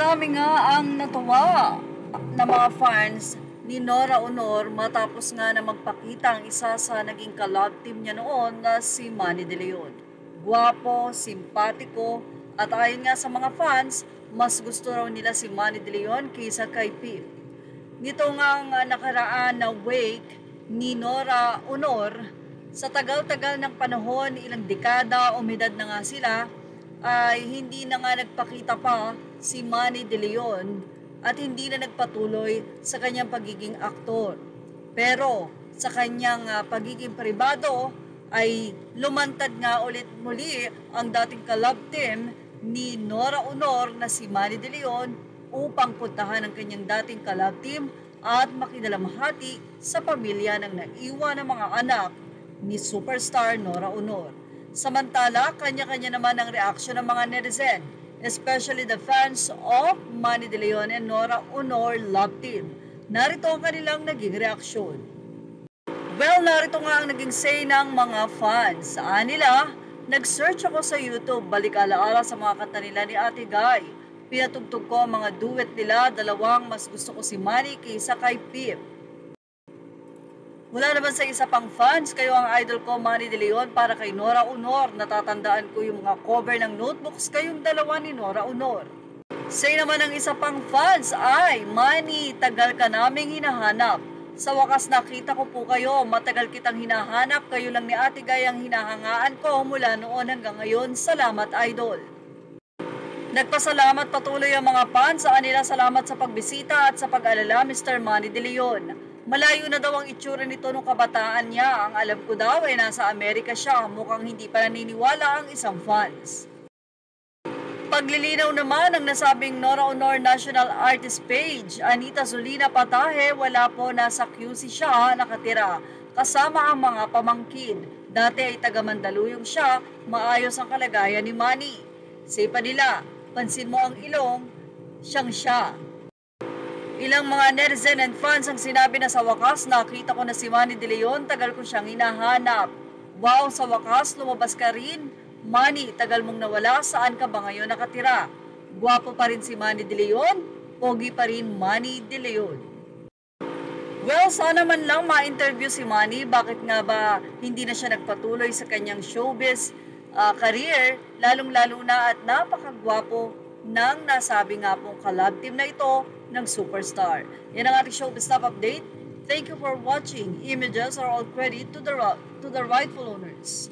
Marami nga ang natuwa na mga fans ni Nora Honor matapos nga na magpakita ang isa sa naging collab team niya noon na si Manny De Leon. Guwapo, simpatiko, at ayon nga sa mga fans, mas gusto raw nila si Manny De Leon kaysa kay Pip. Nito nga ang nakaraan na wake ni Nora Honor, sa tagal-tagal ng panahon, ilang dekada, umidad na nga sila, ay hindi na nga nagpakita pa si Manny De Leon at hindi na nagpatuloy sa kanyang pagiging aktor. Pero sa kanyang pagiging pribado ay lumantad nga ulit muli ang dating collab team ni Nora Honor na si Manny De Leon upang puntahan ang kanyang dating collab team at makidalamhati sa pamilya ng naiwan ng mga anak ni superstar Nora Honor. Samantala, kanya-kanya naman ang reaksyon ng mga netizen, especially the fans of Manny De Leon and Nora Honor love team. Narito ang kanilang naging reaksyon. Well, narito nga ang naging say ng mga fans. Saan nila? Nag-search ako sa YouTube, balik alaala sa mga kanta nila ni Ate Guy. Pinatugtog ko ang mga duet nila, dalawang mas gusto ko si Manny kaysa kay Pip. Mula naman sa isa pang fans, kayo ang idol ko Manny De Leon para kay Nora Honor. Natatandaan ko yung mga cover ng notebooks kayong dalawa ni Nora Honor. Say naman ng isa pang fans ay, Manny, tagal ka naming hinahanap. Sa wakas nakita ko po kayo, matagal kitang hinahanap, kayo lang ni Ate Guy ang hinahangaan ko mula noon hanggang ngayon. Salamat idol. Nagpasalamat patuloy ang mga fans sa kanila. Salamat sa pagbisita at sa pag-alala, Mr. Manny De Leon. Malayo na daw ang itsura nito nung kabataan niya. Ang alam ko daw ay nasa Amerika siya. Mukhang hindi pa naniniwala ang isang fans. Paglilinaw naman ng nasabing Nora Honor National Artist page, Anita Zolina Patahe, wala po, nasa QC siya nakatira. Kasama ang mga pamangkin. Dati ay taga Mandaluyong siya, maayos ang kalagayan ni Manny. Say pa nila, pansin mo ang ilong, siyang siya. Ilang mga netizen and fans ang sinabi na sa wakas, nakita ko na si Manny De Leon, tagal ko siyang hinahanap. Wow, sa wakas, lumabas ka rin. Manny, tagal mong nawala, saan ka ba ngayon nakatira? Guwapo pa rin si Manny De Leon, pogi pa rin Manny De Leon. Well, sana man lang ma-interview si Manny, bakit nga ba hindi na siya nagpatuloy sa kanyang showbiz career, lalong-lalo na at napakagwapo ng nasabi nga pong collab team na ito ng superstar. Yan ang ating showbiz top update. Thank you for watching. Images are all credit to the rightful owners.